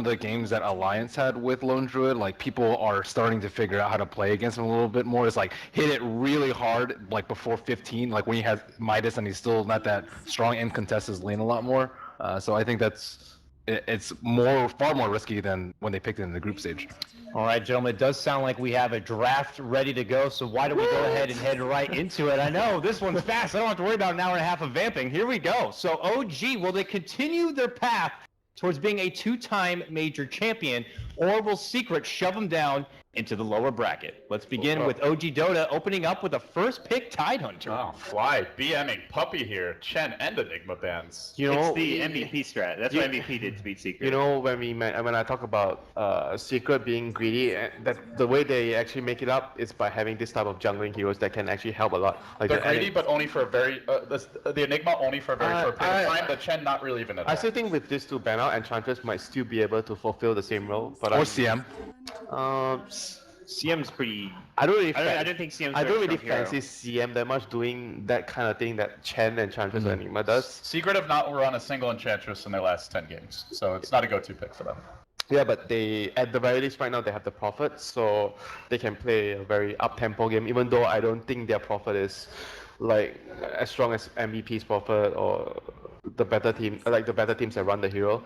the games that Alliance had with Lone Druid, like people are starting to figure out how to play against him a little bit more. It's like hit it really hard, like before 15, like when he has Midas and he's still not that strong and contests his lane a lot more. So I think it's far more risky than when they picked it in the group stage. All right, gentlemen, it does sound like we have a draft ready to go, so why don't we go ahead and head right into it? I know, this one's fast. I don't have to worry about an hour and a half of vamping. Here we go. So OG, will they continue their path towards being a two-time major champion, or will Secret shove them down into the lower bracket? Let's begin with OG Dota, opening up with a first pick Tidehunter. Oh, Fly, BMing Puppy here, Chen and Enigma bans. You know, it's the MVP strat. That's what MVP did to beat Secret. You know, when I talk about Secret being greedy, that the way they actually make it up is by having this type of jungling heroes that can actually help a lot. Like they're greedy, but only for a very the Enigma only for a very short period of time. The Chen not really even at all. I still think with this two ban out, Enchantress might still be able to fulfill the same role. But or CM. CM's pretty. I don't think CM's. I don't really fancy CM that much doing that kind of thing that Chen, Enchantress, or Enigma does. Secret have not run a single Enchantress in their last 10 games, so it's not a go-to pick for them. Yeah, but they, at the very least right now, they have the Prophet, so they can play a very up-tempo game, even though I don't think their Prophet is like as strong as MVP's Prophet or the better team, like the better teams that run the hero.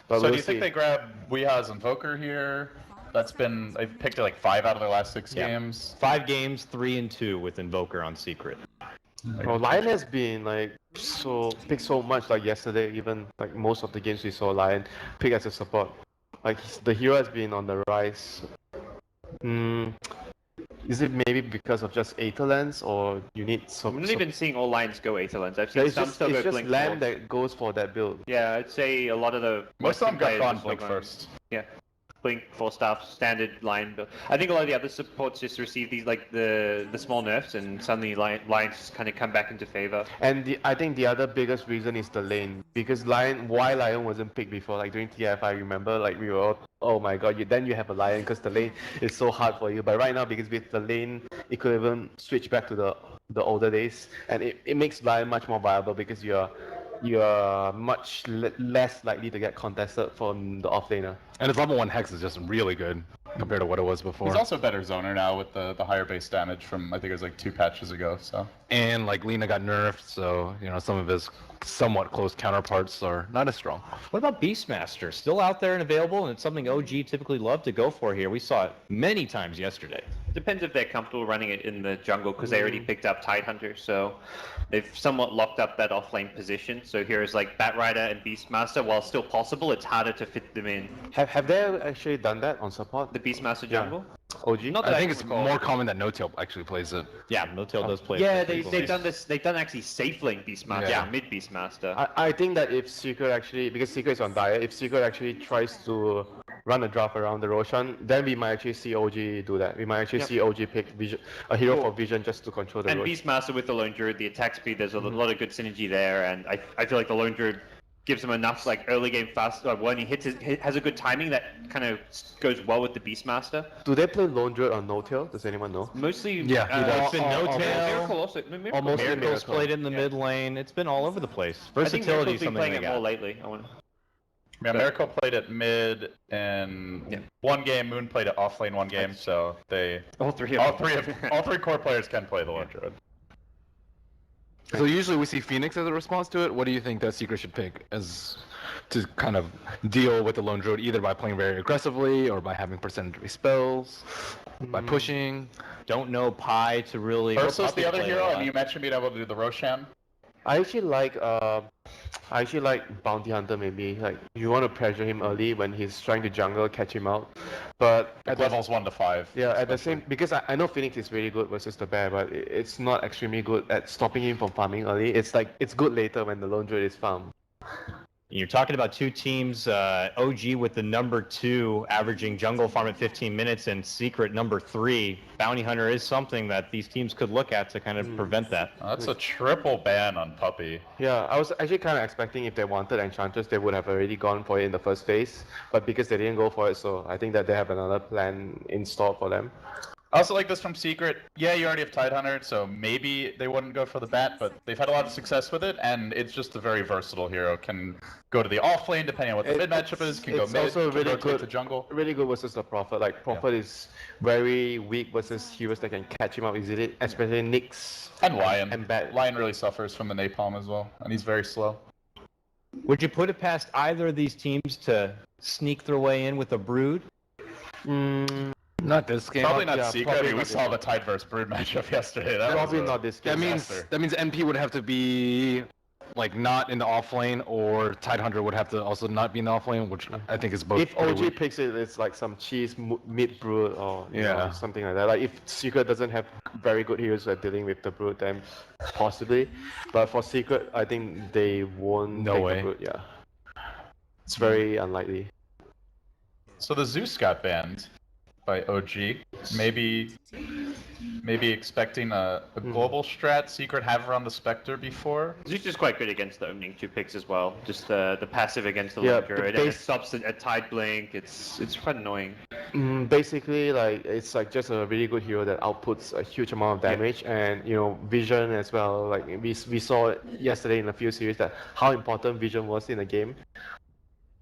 But so do you think they grab Weeha's Invoker here? They've picked like 5 out of their last 6 games. 5 games, 3 and 2 with Invoker on Secret. Well, Lion has been like picked so much, like yesterday, even like most of the games we saw Lion pick as a support. Like the hero has been on the rise. Is it maybe because of just Aetherlands, or you need some? I've not even seeing all lines go Aetherlands. I've seen some still go Blink. It's just Lamb first. that goes for that build. Yeah, I'd say a lot of the most of them got gone Blink first. Yeah. Blink, 4 staff, standard line build. I think a lot of the other supports just receive these like the small nerfs, and suddenly lines just kind of come back into favor. And I think the other biggest reason is the lane, because why Lion wasn't picked before, like during TF, I remember like we were all, oh my god, then you have a Lion because the lane is so hard for you. But right now, because with the lane, it could even switch back to the older days, and it makes Lion much more viable because you are much less likely to get contested from the offlaner. And his level 1 Hex is just really good compared to what it was before. He's also a better zoner now with the higher base damage from, I think it was like 2 patches ago. So. And like Lina got nerfed, so some of his somewhat close counterparts are not as strong. What about Beastmaster? Still out there and available, and it's something OG typically love to go for here. We saw it many times yesterday. Depends if they're comfortable running it in the jungle, because they already picked up Tidehunter, so they've somewhat locked up that offlane position. So here's like Batrider and Beastmaster. While still possible, it's harder to fit them in. Have they actually done that on support? The Beastmaster jungle? OG? Not that I think it's more common that No-Tail actually plays it. Yeah, No-Tail does play Yeah, it. they've done this. They've done actually safe lane Beastmaster, mid Beastmaster. I think that if Secret actually, because Secret is on diet, if Secret actually tries to run a draft around the Roshan, then we might actually see OG do that. We might actually see OG pick a hero for Vision just to control the And Roshan. Beastmaster with the Lone Druid, the attack speed, there's a lot of good synergy there, and I feel like the Lone Druid gives him enough like early game fast. When he has a good timing that kind of goes well with the Beastmaster. Do they play Lone Druid on No-Tail? Does anyone know? Mostly, It's been No-Tail. Miracle also. Almost Miracle's played in the mid lane. It's been all over the place. I think Versatility is Miracle's been something playing they it got. more lately. Yeah, Miracle played it mid in one game. Moon played it off lane one game. So all three core players can play the Lone Druid. So usually we see Phoenix as a response to it. What do you think that Secret should pick as to kind of deal with the Lone Druid, either by playing very aggressively or by having percentage based by pushing? Don't know Pi to really. Versus the other hero, and you mentioned being able to do the Roshan. I actually like Bounty Hunter. Maybe like you want to pressure him early when he's trying to jungle, catch him out. But at levels 1 to 5. Yeah, at the same, because I know Phoenix is really good versus the bear, but it's not extremely good at stopping him from farming early. It's like it's good later when the Lone Druid is farmed. You're talking about two teams, OG with the number 2 averaging jungle farm at 15 minutes, and Secret number 3. Bounty Hunter is something that these teams could look at to kind of prevent that. That's a triple ban on Puppy. Yeah, I was actually kind of expecting if they wanted Enchantress, they would have already gone for it in the first phase. But because they didn't go for it, so I think that they have another plan in store for them. I also like this from Secret. Yeah, you already have Tidehunter, so maybe they wouldn't go for the bat, but they've had a lot of success with it, and it's just a very versatile hero. Can go to the off lane depending on what the mid matchup is. Can go mid. Also can really rotate good to jungle. Really good versus the Prophet. Like Prophet is very weak versus heroes that can catch him up easily, especially Nyx And Lion. and Bat. Lion really suffers from the napalm as well, and he's very slow. Would you put it past either of these teams to sneak their way in with a Brood? Not this game. Probably not yeah, Secret. probably I mean, we not saw this the Tide vs Brood matchup yesterday. That Probably was not this game. That means NP would have to be like not in the off lane, or Tidehunter would have to also not be in the off lane, which I think is both. If pretty OG weak. picks it, it's like some cheese mid brood or you Yeah. know, something like that. Like if Secret doesn't have very good heroes at dealing with the brood, then possibly. But for Secret, I think they won't. No take way. The brood. Yeah, it's very unlikely. So the Zeus got banned by OG. Maybe expecting a global strat. Secret have run the Spectre before. Zeus is quite good against the opening 2 picks as well. Just the passive against the Yeah, Lone the Druid, and it base- stops at Tide Blink. It's quite annoying. Basically, like it's like just a really good hero that outputs a huge amount of damage, and you know vision as well. Like we saw it yesterday in a few series that how important vision was in the game.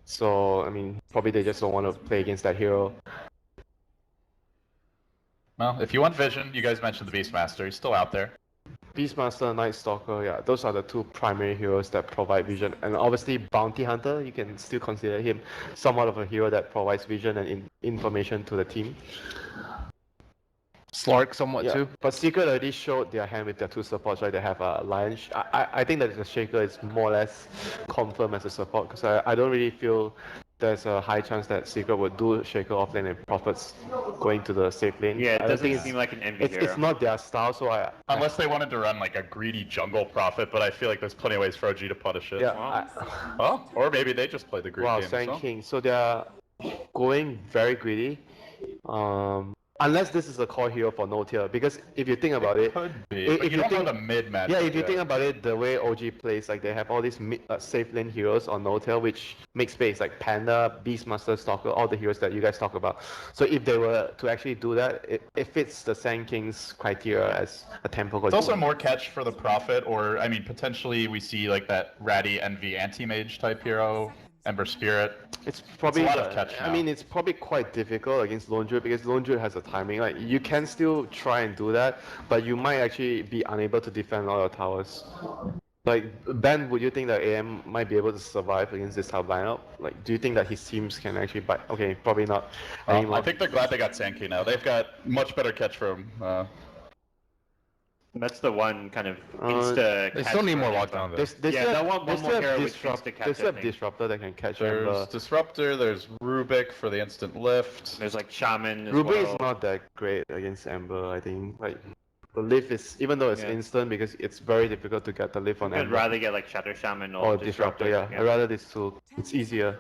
So I mean, probably they just don't want to play against that hero. Well, if you want vision, you guys mentioned the Beastmaster. He's still out there. Beastmaster, Night Stalker, yeah, those are the two primary heroes that provide vision. And obviously, Bounty Hunter, you can still consider him somewhat of a hero that provides vision and information to the team. Slark somewhat Yeah, too. but Secret already showed their hand with their two supports, right? They have a Lion. I think that the Shaker is more or less confirmed as a support because I don't really feel there's a high chance that Secret would do Shaker off lane and Prophets going to the safe lane. Yeah, it I don't doesn't think seem like an envy it's hero. not their style, so Unless they wanted to run like a greedy jungle prophet, but I feel like there's plenty of ways for OG to punish it. yeah. Well, or maybe they just play the greed Wow, game. Sand so. King. So they're going very greedy. Unless this is a core hero for no tier, because if you think about it, Could be. If But you you don't think- have the mid match. yeah, if you think about it, the way OG plays, like they have all these safe lane heroes on no tier, which make space, like Panda, Beastmaster, Stalker, all the heroes that you guys talk about. So if they were to actually do that, it fits the Sand King's criteria as a tempo. It's also more catch for the prophet, or I mean, potentially we see like that Ratty Envy anti-mage type hero, Ember Spirit. It's probably a lot of catch I now. mean, it's probably quite difficult against Lone Druid because Lone Druid has a timing. Like you can still try and do that, but you might actually be unable to defend all your towers. Like Ben, would you think that AM might be able to survive against this type of lineup? Like, do you think that his teams can actually bite? Okay, probably not. I think they're glad they got Sankey now. They've got much better catch for him. That's the one kind of insta. They still need more lockdown though. They Yeah, still they'll have- want they one still more have hero with insta They catch, still I have think. Disruptor that can catch There's Ember. Disruptor, there's Rubik for the instant lift. There's like Shaman as Ruby well. is not that great against Ember. I think like the lift is, even though it's Yeah. instant, because it's very difficult to get the lift on I'd Ember. rather get like Shadow Shaman Or or Disruptor, yeah. I'd rather this two. It's easier.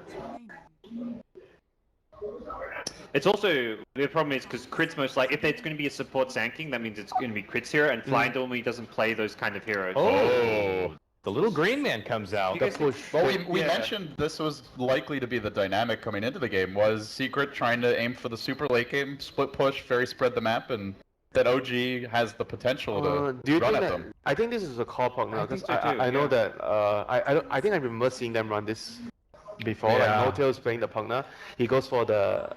It's also, the problem is because crits most like, if it's going to be a support Sand King, that means it's going to be crits hero, and Flying normally doesn't play those kind of heroes. Oh, the little green man comes out. You guys can- Well, we Yeah. mentioned this was likely to be the dynamic coming into the game. Was Secret trying to aim for the super late game, split push, very spread the map, and that OG has the potential to Do you run think at that? them. I think this is a call pug now I think because so too, I know yeah. that I think I remember seeing them run this before. Yeah. Like Notail's playing the Pugna. He goes for the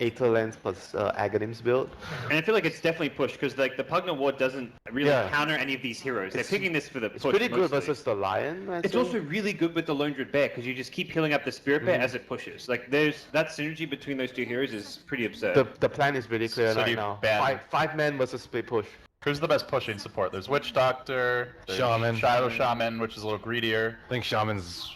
Aether Lens plus Aghanims build. And I feel like it's definitely pushed because like the Pugna Ward doesn't really Yeah. counter any of these heroes. They're picking this for the It's push. pretty good mostly. versus the Lion. I'd It's say. also really good with the Lone Druid Bear because you just keep healing up the Spirit Bear as it pushes. Like there's that synergy between those two heroes is pretty absurd. the plan is really clear So do right you now. ban- Five men versus split push. Who's the best pushing support? There's Witch Doctor, there's Shaman. Shadow Shaman, which is a little greedier. I think Shaman's.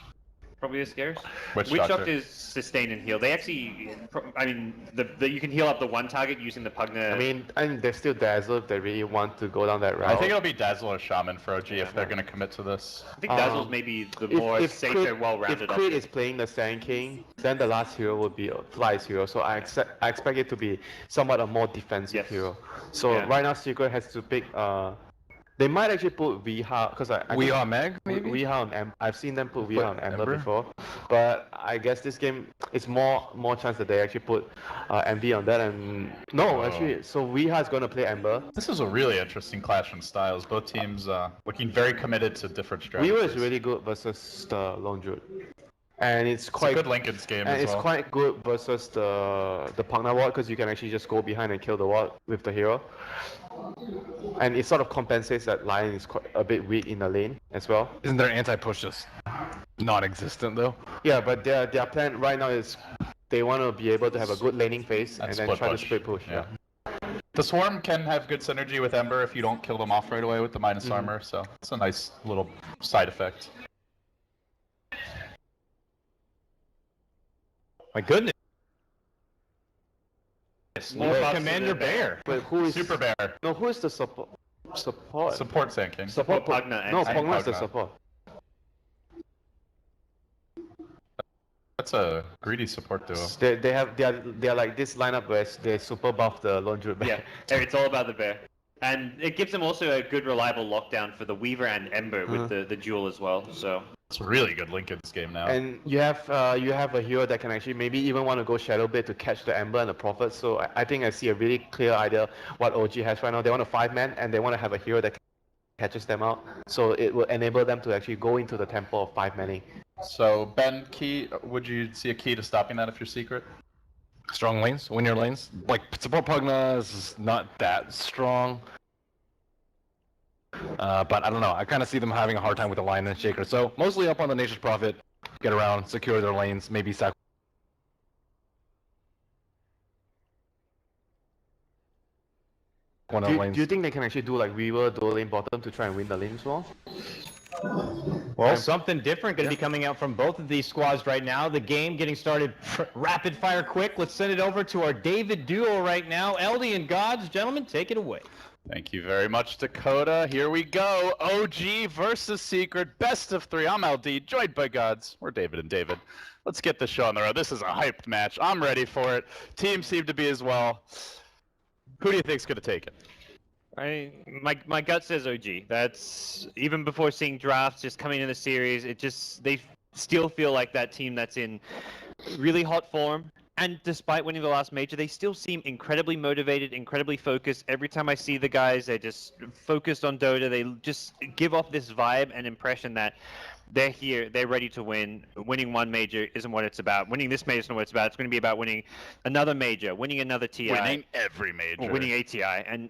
Probably the scariest. Witch Witch Doctor. Doctor is sustain and heal. They actually, I mean, the you can heal up the one target using the Pugna. I mean, and they're still Dazzle if they really want to go down that route. I think it'll be Dazzle or Shaman for OG if they're going to commit to this. I think Dazzle's maybe the more safer, Crit- well-rounded If option. Crit is playing the Sand King, then the last hero would be Fly's hero. So I expect it to be somewhat a more defensive Yes. hero. So Yeah. right now Secret has to pick They might actually put Viha because We are Meg, maybe? Viha on I've seen them put Viha on Ember Ember? before, but I guess this game it's more chance that they actually put MV on that and no actually so Viha is going to play Ember. This is a really interesting clash in styles. Both teams looking very committed to different strategies. Viha is really good versus the Lone Druid. And it's It's quite a good Lincoln's game and as it's well. quite good versus the Pugna ward because you can actually just go behind and kill the ward with the hero. And it sort of compensates that Lion is quite a bit weak in the lane as well. Isn't their anti-push just non-existent though? Yeah, but their plan right now is they want to be able to have a good laning phase and then split try to push. split push. Yeah. The Swarm can have good synergy with Ember if you don't kill them off right away with the minus armor, so it's a nice little side effect. My goodness. More buffs to Commander the Bear. But who is Super Bear, no? Who is the support? support Sand King. Support Pugna No, and Pugna is the Pugna. support. That's a greedy support duo. They are like this lineup where they super buff the Lone Druid. Yeah, it's all about the bear. And it gives them also a good reliable lockdown for the Weaver and Ember with the duel as well, so... It's a really good Lincoln's game now. And you have a hero that can actually maybe even want to go Shadow Blade to catch the Ember and the Prophet. So I think I see a really clear idea what OG has right now. They want a 5-man and they want to have a hero that catches them out. So it will enable them to actually go into the tempo of 5-manning. So Ben, key, would you see a key to stopping that if you're secret? Strong lanes, win your lanes. Like, support Pugna is not that strong. But I don't know, I kind of see them having a hard time with the Lion and Shaker. So, mostly up on the Nature's Prophet, get around, secure their lanes, maybe sack one of the lanes. Do you think they can actually do like Weaver, dual lane bottom to try and win the lane as well? Well, something different going to be coming out from both of these squads right now. The game getting started rapid fire quick. Let's send it over to our David duo right now. LD and Gods, gentlemen, take it away. Thank you very much, Dakota. Here we go. OG versus Secret. Best of 3. I'm LD, joined by Gods. We're David and David. Let's get the show on the road. This is a hyped match. I'm ready for it. Teams seem to be as well. Who do you think's going to take it? My gut says OG. That's even before seeing drafts, just coming in the series, they still feel like that team that's in really hot form. And despite winning the last major, they still seem incredibly motivated, incredibly focused. Every time I see the guys, they're just focused on Dota. They just give off this vibe and impression that they're here, they're ready to win. Winning one major isn't what it's about. Winning this major isn't what it's about. It's going to be about winning another major, winning another TI. Winning every major. Or winning ATI. And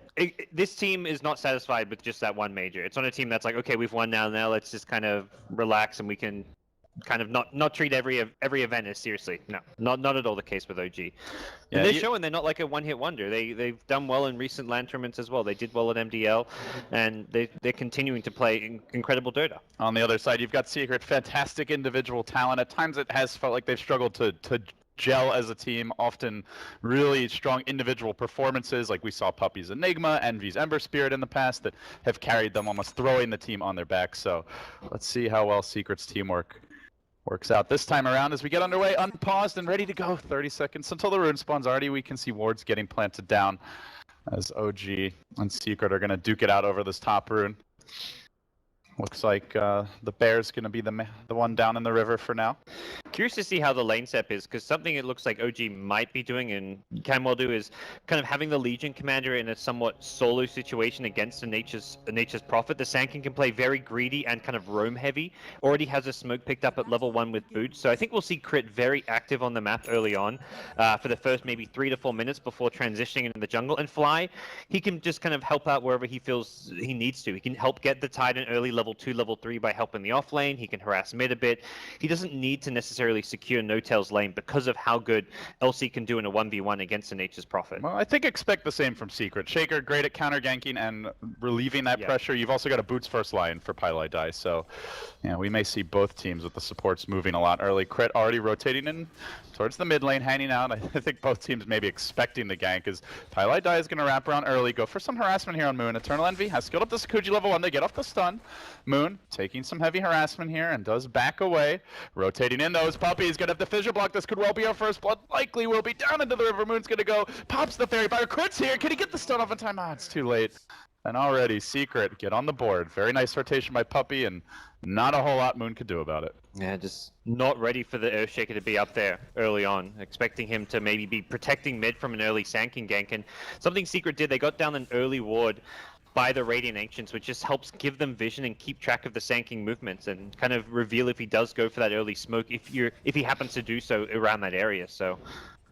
this team is not satisfied with just that one major. It's not a team that's like, okay, we've won now let's just kind of relax and we can kind of not treat every event as seriously. No, not at all the case with OG. And they're showing they're not like a one-hit wonder. They've done well in recent LAN tournaments as well. They did well at MDL, and they're continuing to play incredible Dota. On the other side, you've got Secret, fantastic individual talent. At times it has felt like they've struggled to gel as a team, often really strong individual performances like we saw Puppy's Enigma, Envy's Ember Spirit in the past that have carried them, almost throwing the team on their back. So let's see how well Secret's teamwork works out this time around as we get underway, unpaused and ready to go. 30 seconds until the rune spawns. Already we can see wards getting planted down as OG and Secret are going to duke it out over this top rune. Looks like the Bear's going to be the one down in the river for now. Curious to see how the lane step is, because something it looks like OG might be doing and can well do is kind of having the Legion commander in a somewhat solo situation against a Nature's Prophet. The Sand King can play very greedy and kind of roam heavy. Already has a smoke picked up at level 1 with boots, so I think we'll see Crit very active on the map early on for the first maybe 3 to 4 minutes before transitioning into the jungle. And Fly, he can just kind of help out wherever he feels he needs to. He can help get the Titan early level 2, level 3 by helping the off lane. He can harass mid a bit. He doesn't need to necessarily secure No-Tail's lane because of how good LC can do in a 1v1 against a Nature's Prophet. Well, I think expect the same from Secret. Shaker, great at counter ganking and relieving that pressure. You've also got a boots first line for Pylai Dai, so yeah, we may see both teams with the supports moving a lot early. Crit already rotating in towards the mid lane, hanging out. I think both teams may be expecting the gank as Pylai Dai is going to wrap around early, go for some harassment here on Moon. Eternal Envy has skilled up the Sakuji level 1. They get off the stun. Moon taking some heavy harassment here and does back away. Rotating in those puppies. Gonna have the fissure block. This could well be our first blood. Likely will be down into the river. Moon's gonna go. Pops the fairy fire. Crit's here. Can he get the stun off in time? Ah, it's too late. And already, Secret, get on the board. Very nice rotation by Puppy, and not a whole lot Moon could do about it. Yeah, just not ready for the Earthshaker to be up there early on. Expecting him to maybe be protecting mid from an early Sankin gank. And something Secret did, they got down an early ward by the Radiant Ancients, which just helps give them vision and keep track of the Sanking movements and kind of reveal if he does go for that early smoke, if he happens to do so around that area. So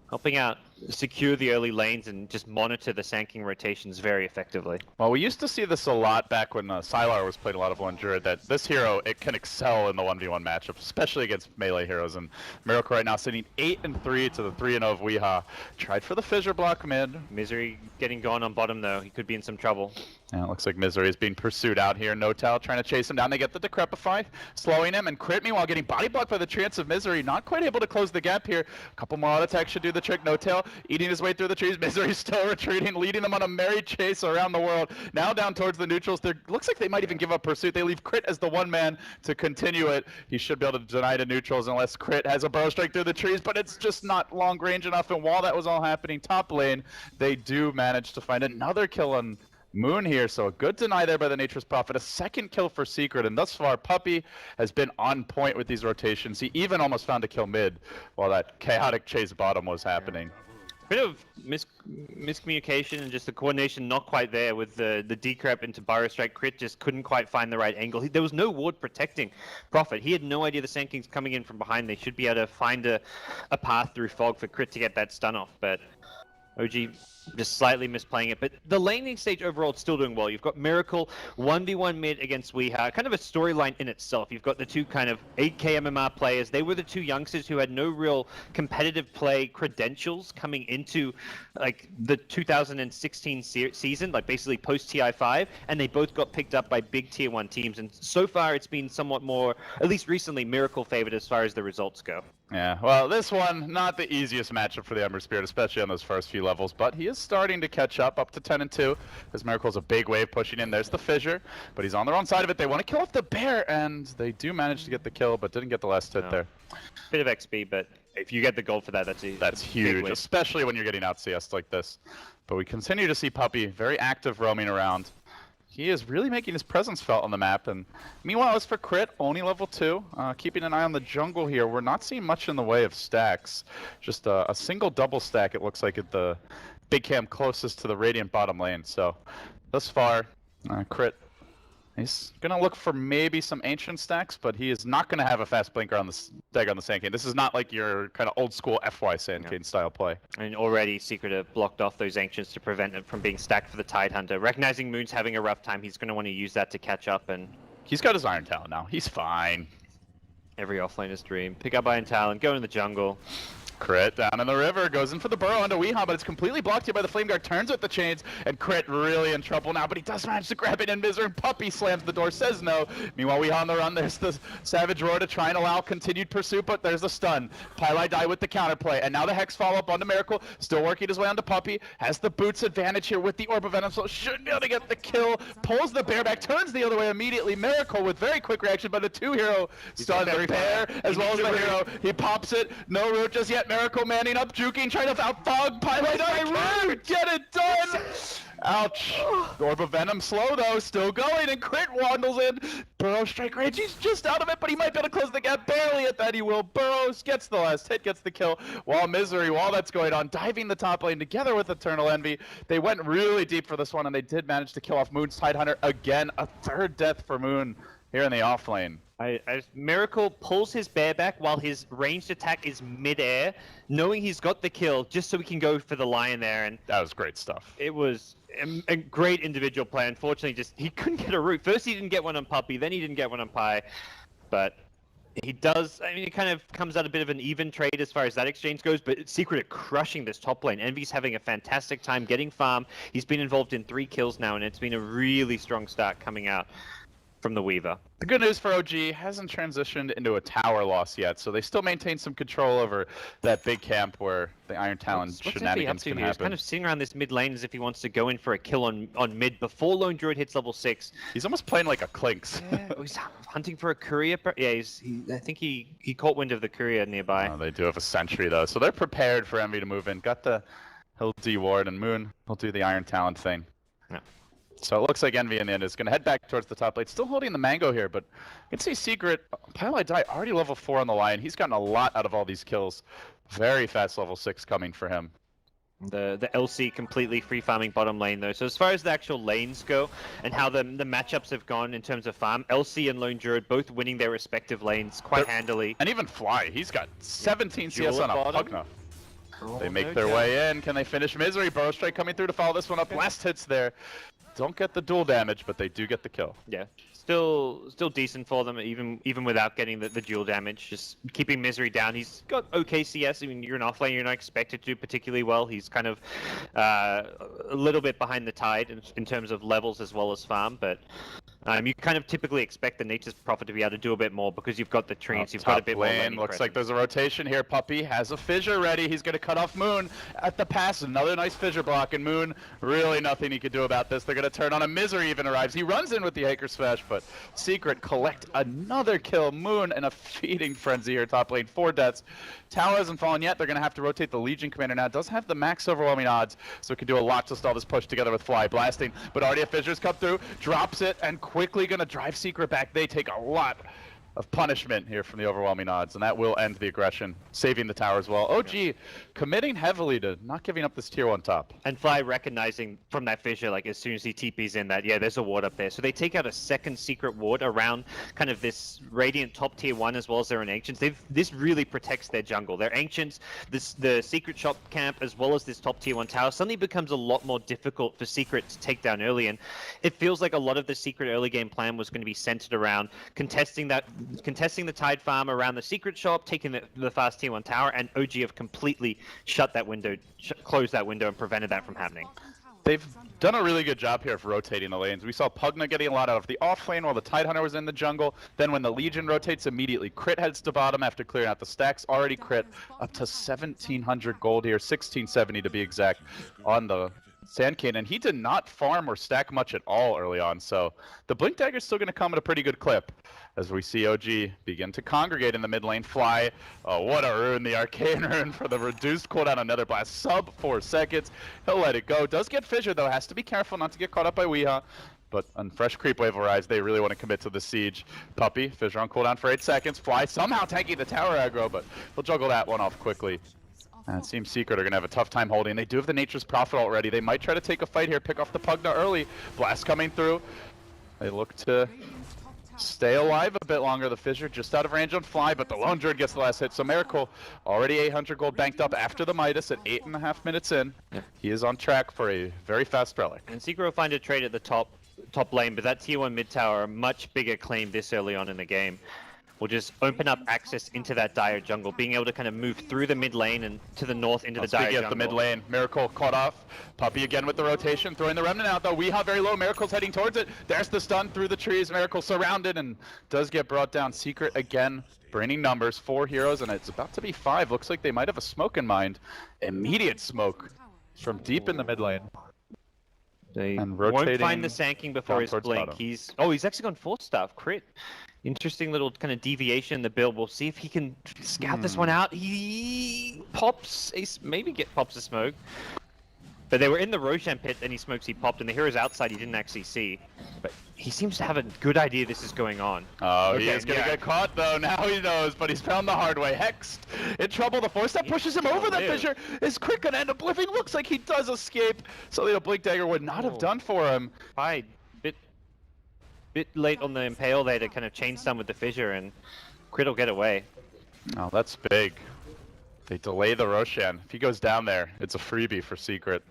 helping out secure the early lanes and just monitor the Sanking rotations very effectively. Well, we used to see this a lot back when Sylar was playing a lot of Lone Druid, that this hero, it can excel in the 1v1 matchup, especially against melee heroes. And Miracle right now sitting 8-3 to the 3-0 of Weehaw. Tried for the fissure block mid. Misery getting gone on bottom though. He could be in some trouble. Yeah, it looks like Misery is being pursued out here. No-Tal trying to chase him down. They get the Decrepify, slowing him, and Crit meanwhile getting body blocked by the Trance of Misery. Not quite able to close the gap here. A couple more auto attacks should do the trick. No-Tal eating his way through the trees. Misery still retreating, leading them on a merry chase around the world. Now down towards the neutrals. There looks like they might even give up pursuit. They leave Crit as the one man to continue it. He should be able to deny the neutrals unless Crit has a burrow strike through the trees, but it's just not long range enough. And while that was all happening top lane, they do manage to find another kill on Moon here, so a good deny there by the Nature's Prophet. A second kill for Secret, and thus far Puppy has been on point with these rotations. He even almost found a kill mid while that chaotic chase bottom was happening. Bit of miscommunication and just the coordination not quite there with the decrep into Burrow Strike. Crit just couldn't quite find the right angle. There was no ward protecting Prophet. He had no idea the Sand King's coming in from behind. They should be able to find a path through fog for Crit to get that stun off, but OG just slightly misplaying it, but the laning stage overall is still doing well. You've got Miracle 1v1 mid against Weehaw, kind of a storyline in itself. You've got the two kind of 8k MMR players. They were the two youngsters who had no real competitive play credentials coming into like the 2016 season, like basically post TI5, and they both got picked up by big tier 1 teams. And so far it's been somewhat more, at least recently, Miracle favored as far as the results go. Yeah, well, this one, not the easiest matchup for the Ember Spirit, especially on those first few levels, but he is starting to catch up to 10-2. His Miracle's a big wave pushing in. There's the fissure, but he's on the wrong side of it. They want to kill off the bear, and they do manage to get the kill, but didn't get the last hit there. Bit of XP, but if you get the gold for that, that's huge, especially when you're getting out CS like this. But we continue to see Puppy very active roaming around. He is really making his presence felt on the map, and meanwhile, as for Crit, only level 2, keeping an eye on the jungle here. We're not seeing much in the way of stacks. Just a single double stack, it looks like, at the big camp closest to the Radiant bottom lane. So, thus far, Crit, he's going to look for maybe some ancient stacks, but he is not going to have a fast blinker on the stag on the Sand King. This is not like your kind of old school FY Sand King style play. And already Secret have blocked off those ancients to prevent it from being stacked for the Tide Hunter. Recognizing Moon's having a rough time, he's going to want to use that to catch up, and he's got his Iron Talon now. He's fine. Every offlaner's dream. Pick up Iron Talon, go in the jungle. Crit down in the river, goes in for the burrow onto Weehaw, but it's completely blocked here by the Flame Guard, turns with the chains, and Crit really in trouble now, but he does manage to grab it, and Misery and Puppy slams the door, says no. Meanwhile, Weehaw on the run, there's the Savage Roar to try and allow continued pursuit, but there's the stun. Pylai die with the counterplay, and now the Hex follow-up onto Miracle, still working his way onto Puppy, has the boots advantage here with the Orb of Venom, so should be able to get the kill, pulls the bear back, turns the other way immediately. Miracle with very quick reaction, but the two-hero stun, the bear, as well as the hero. He pops it, no root just yet, Miracle manning up, juking, trying to out-fog, Pylai die, get it done! Ouch. Orb of Venom slow though, still going, and Crit wandles in. Burrow strike range, he's just out of it, but he might be able to close the gap. Barely at that he will. Burrows gets the last hit, gets the kill. While Misery, while that's going on, diving the top lane together with Eternal Envy. They went really deep for this one, and they did manage to kill off Moon's Tide Hunter again. A third death for Moon here in the off lane. Miracle pulls his bear back while his ranged attack is mid-air, knowing he's got the kill, just so he can go for the lion there. And that was great stuff. It was a great individual play. Unfortunately, just he couldn't get a root. First he didn't get one on Puppy, then he didn't get one on Pi, but he does. I mean, it kind of comes out a bit of an even trade as far as that exchange goes, but Secret crushing this top lane. Envy's having a fantastic time getting farm. He's been involved in 3 kills now, and it's been a really strong start coming out from the Weaver. The good news for OG, hasn't transitioned into a tower loss yet, so they still maintain some control over that big camp where the Iron Talon shenanigans can happen. He's kind of sitting around this mid lane as if he wants to go in for a kill on mid before Lone Druid hits level 6. He's almost playing like a Clinks. Yeah, he's hunting for a courier. Yeah, I think he caught wind of the courier nearby. Oh, they do have a sentry though, so they're prepared for Envy to move in. Got the Hill D ward, and Moon will do the Iron Talon thing. Yeah. So it looks like Envy in the end is going to head back towards the top lane. Still holding the Mango here, but you can see Secret, Pylite Die already level 4 on the Lion. He's gotten a lot out of all these kills. Very fast level 6 coming for him. The LC completely free farming bottom lane though. So as far as the actual lanes go and how the matchups have gone in terms of farm, LC and Lone Druid both winning their respective lanes quite handily. And even Fly, he's got 17 CS Duel on a bottom. Pugna. Oh, They make no their doubt. way in. Can they finish Misery? Burrow Strike coming through to follow this one up. Blast hits there. Don't get the dual damage, but they do get the kill. Yeah, still decent for them, even without getting the dual damage. Just keeping Misery down. He's got okay CS. I mean, you're an offlane, you're not expected to do particularly well. He's kind of a little bit behind the tide in terms of levels as well as farm, but you kind of typically expect the Nature's Prophet to be able to do a bit more because you've got the trees, you've got a bit more lane. laning Looks like presence. there's a rotation here. Puppy has a fissure ready. He's going to cut off Moon at the pass. Another nice fissure block, and Moon, really nothing he could do about this. They're going to turn on a Misery even arrives. He runs in with the Haker Smash, but Secret collect another kill. Moon in a feeding frenzy here, top lane. 4 deaths. Tower hasn't fallen yet. They're going to have to rotate the Legion Commander now. It does have the max overwhelming odds, so it can do a lot to stall this push together with Fly. Blasting, but already a Fissures come through, drops it, and quickly going to drive Secret back. They take a lot of punishment here from the overwhelming odds, and that will end the aggression, saving the tower as well. OG committing heavily to not giving up this tier 1 top. And Fly recognizing from that fissure, like as soon as he TP's in that, yeah, there's a ward up there. So they take out a second secret ward around kind of this Radiant top tier 1 as well as their own Ancients. This really protects their jungle. Their Ancients, the secret shop camp as well as this top tier 1 tower suddenly becomes a lot more difficult for Secret to take down early. And it feels like a lot of the Secret early game plan was going to be centered around contesting the Tide farm around the secret shop, taking the fast tier 1 tower, and OG have completely shut that window, closed that window and prevented that from happening. They've done a really good job here of rotating the lanes. We saw Pugna getting a lot out of the off lane while the Tidehunter was in the jungle. Then when the Legion rotates immediately, Crit heads to bottom after clearing out the stacks. Already Crit up to 1,700 gold here, 1,670 to be exact, on the Sand King, and he did not farm or stack much at all early on, so the Blink Dagger's still going to come at a pretty good clip as we see OG begin to congregate in the mid lane. Fly, oh, what a rune, the Arcane Rune for the reduced cooldown on Nether Blast, sub 4 seconds. He'll let it go. Does get fissured though, has to be careful not to get caught up by Weehaw. But on fresh creep wave arrives, they really want to commit to the siege. Puppy, fissure on cooldown for 8 seconds. Fly somehow tanking the tower aggro, but he'll juggle that one off quickly. And it seems Secret are going to have a tough time holding. They do have the Nature's Prophet already. They might try to take a fight here, pick off the Pugna early. Blast coming through. They look to stay alive a bit longer. The Fissure just out of range on Fly, but the Lone Druid gets the last hit. So Miracle, already 800 gold banked up after the Midas at 8.5 minutes in. Yeah. He is on track for a very fast Relic. And Secret will find a trade at the top lane, but that tier 1 mid tower, a much bigger claim this early on in the game, will just open up access into that dire jungle, being able to kind of move through the mid lane and to the north into the dire Speaking jungle. of the mid lane, Miracle caught off. Puppy again with the rotation, throwing the Remnant out though. Weehaw very low, Miracle's heading towards it. There's the stun through the trees. Miracle surrounded and does get brought down. Secret again, bringing numbers, 4 heroes, and it's about to be 5. Looks like they might have a smoke in mind. Immediate smoke from deep in the mid lane. They And won't rotating find the Sand before down his towards blink. bottom. He's actually gone 4-staff crit. Interesting little kind of deviation in the build. We'll see if he can scout this one out. He pops pops a smoke. But they were in the Roshan pit, and he popped, and the heroes outside he didn't actually see. But he seems to have a good idea this is going on. Oh, Okay, he is going to yeah. get caught though. Now he knows, but he's found the hard way. Hexed in trouble. The 4-step pushes him over the Ew. fissure. Is Crit going to end up living? Looks like he does escape. Something a Blink Dagger would not have done for him. Bit late on the impale there to kind of chain stun with the fissure, and Crit will get away. Oh, that's big. They delay the Roshan. If he goes down there, it's a freebie for Secret.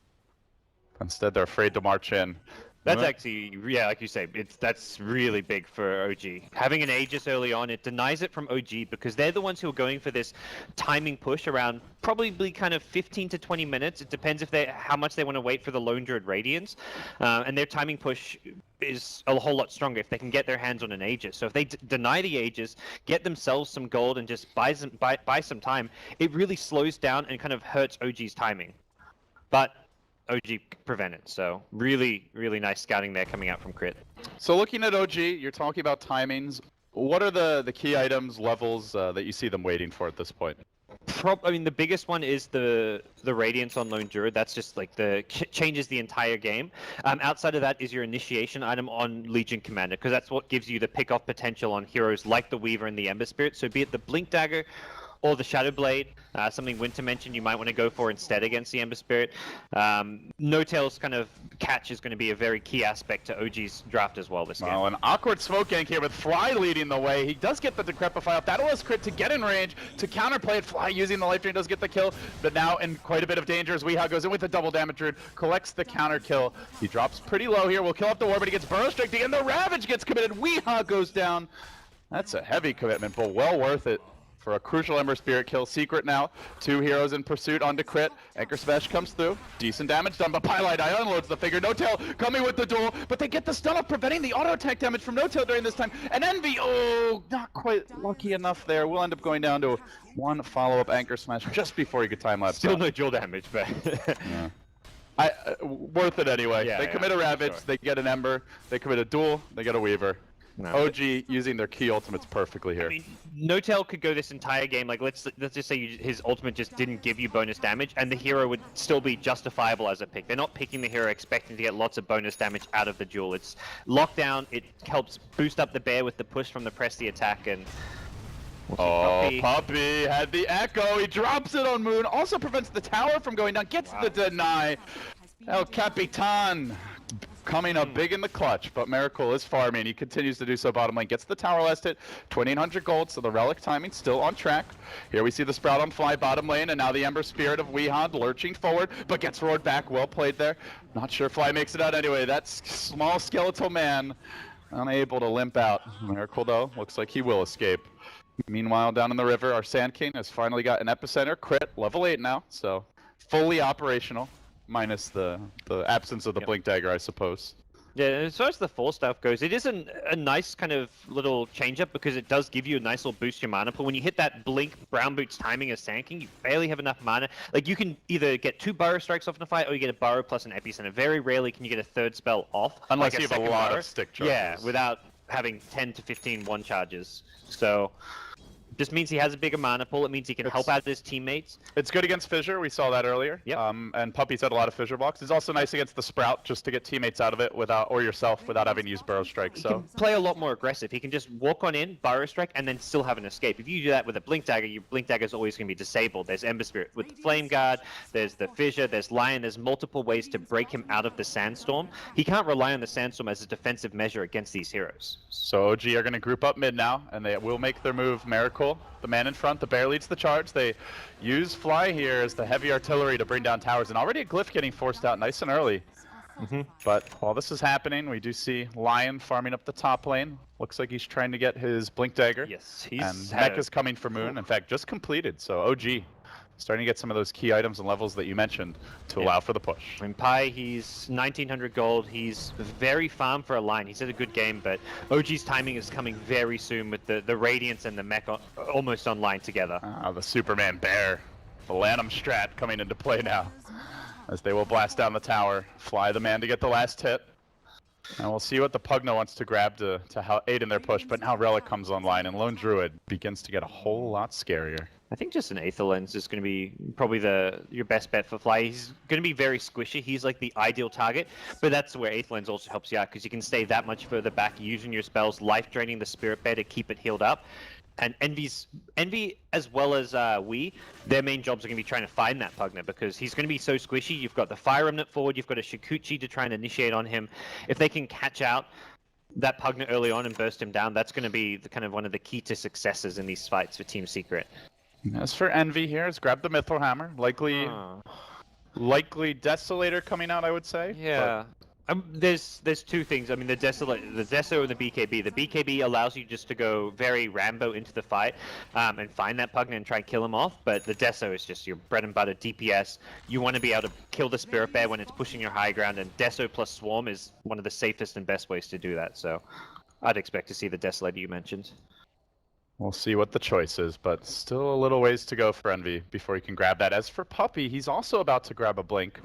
Instead, they're afraid to march in. That's actually, yeah, like you say, that's really big for OG. Having an Aegis early on, it denies it from OG because they're the ones who are going for this timing push around probably kind of 15 to 20 minutes. It depends how much they want to wait for the Lone Druid Radiance. And their timing push is a whole lot stronger if they can get their hands on an Aegis. So if they deny the Aegis, get themselves some gold and just buy some time, it really slows down and kind of hurts OG's timing. But OG prevent it, so really, really nice scouting there coming out from Crit. So looking at OG, you're talking about timings. What are the key items, levels that you see them waiting for at this point? I mean, the biggest one is the Radiance on Lone Druid. That's just like changes the entire game. Outside of that is your initiation item on Legion Commander, because that's what gives you the pick-off potential on heroes like the Weaver and the Ember Spirit. So be it the Blink Dagger or the Shadow Blade, something Winter mentioned you might want to go for instead against the Ember Spirit. No-Tail's kind of catch is going to be a very key aspect to OG's draft as well this game. Well, an awkward smoke gank here with Fly leading the way. He does get the Decrepify up. That'll allow Crit to get in range to counterplay it. Fly using the life drain does get the kill, but now in quite a bit of danger as Weehaw goes in with the double damage druid, collects the counter kill. He drops pretty low here. Will kill off the War, but he gets Burrow Strike and the Ravage gets committed. Weehaw goes down. That's a heavy commitment, but well worth it for a crucial Ember Spirit kill. Secret now, 2 heroes in pursuit onto Crit. Anchor Smash comes through. Decent damage done, but Pylite Eye unloads the figure. No-Tail coming with the duel, but they get the stun off, preventing the auto attack damage from No-Tail during this time. And Envy, oh, not quite lucky enough there. We'll end up going down to 1 follow-up Anchor Smash just before he could time lapse. Still no dual damage, but yeah. Worth it anyway. Yeah, they commit a Ravage, sure. They get an Ember, they commit a duel, they get a Weaver. No. OG using their key ultimates perfectly here. I mean, No-Tail could go this entire game. Like, let's just say his ultimate just didn't give you bonus damage, and the hero would still be justifiable as a pick. They're not picking the hero expecting to get lots of bonus damage out of the duel. It's lockdown. It helps boost up the bear with the push from the press the attack, and oh, Puppy had the echo. He drops it on Moon. Also prevents the tower from going down. Gets the deny. El Capitan coming up big in the clutch, but Miracle is farming. He continues to do so bottom lane. Gets the tower last hit, 2800 gold, so the relic timing still on track. Here we see the Sprout on Fly bottom lane, and now the Ember Spirit of Weehand lurching forward, but gets roared back. Well played there. Not sure Fly makes it out anyway. That small skeletal man unable to limp out. Miracle, though, looks like he will escape. Meanwhile, down in the river, our Sand King has finally got an Epicenter crit, level 8 now, so fully operational. Minus the absence of the Blink Dagger, I suppose. Yeah, as far as the 4 stuff goes, it is a nice kind of little change-up because it does give you a nice little boost to your mana pool. When you hit that Blink Brown Boots timing as Sand King, you barely have enough mana. Like, you can either get 2 Burrow Strikes off in a fight, or you get a Burrow plus an Epicenter. Very rarely can you get a 3rd spell off. Unless like you have a lot of stick charges. Yeah, without having 10 to 15 one charges. So just means he has a bigger mana pool. It means he can help out his teammates. It's good against Fissure. We saw that earlier. Yep. And Puppy's had a lot of Fissure blocks. It's also nice against the Sprout, just to get teammates out of it without, or yourself, without having to use Burrow Strike. He So can play a lot more aggressive. He can just walk on in, Burrow Strike, and then still have an escape. If you do that with a Blink Dagger, your Blink Dagger is always going to be disabled. There's Ember Spirit with the Flame Guard, there's the Fissure, there's Lion, there's multiple ways to break him out of the Sandstorm. He can't rely on the Sandstorm as a defensive measure against these heroes. So OG are going to group up mid now, and they will make their move. Miracle, the man in front, the bear leads the charge. They use Fly here as the heavy artillery to bring down towers, and already a Glyph getting forced out nice and early. But while this is happening, we do see Lion farming up the top lane. Looks like he's trying to get his Blink Dagger. Yes, And Mech is coming for Moon. In fact, just completed. So OG starting to get some of those key items and levels that you mentioned to allow for the push. I mean, Pi, he's 1900 gold. He's very farm for a line. He's had a good game, but OG's timing is coming very soon with the Radiance and the Mech almost online together. The Superman Bear, the Lanham strat coming into play now. As they will blast down the tower, Fly the man to get the last hit. And we'll see what the Pugna wants to grab to aid in their push, but now Relic comes online and Lone Druid begins to get a whole lot scarier. I think just an Aether Lens is going to be probably your best bet for Fly. He's going to be very squishy. He's like the ideal target, but that's where Aether Lens also helps you out because you can stay that much further back using your spells, life draining the Spirit Bear to keep it healed up. And Envy as well as their main jobs are going to be trying to find that Pugna because he's going to be so squishy. You've got the Fire Remnant forward, you've got a Shikuchi to try and initiate on him. If they can catch out that Pugna early on and burst him down, that's going to be kind of one of the key to successes in these fights for Team Secret. As for Envy here, has grabbed the Mithril Hammer. Likely Desolator coming out, I would say. Yeah. There's 2 things. I mean, the Deso and the BKB. The BKB allows you just to go very Rambo into the fight and find that Pugna and try and kill him off. But the Deso is just your bread and butter DPS. You want to be able to kill the Spirit Bear when it's pushing your high ground, and Deso plus Swarm is one of the safest and best ways to do that. So I'd expect to see the Desolator you mentioned. We'll see what the choice is, but still a little ways to go for Envy before he can grab that. As for Puppy, he's also about to grab a Blink.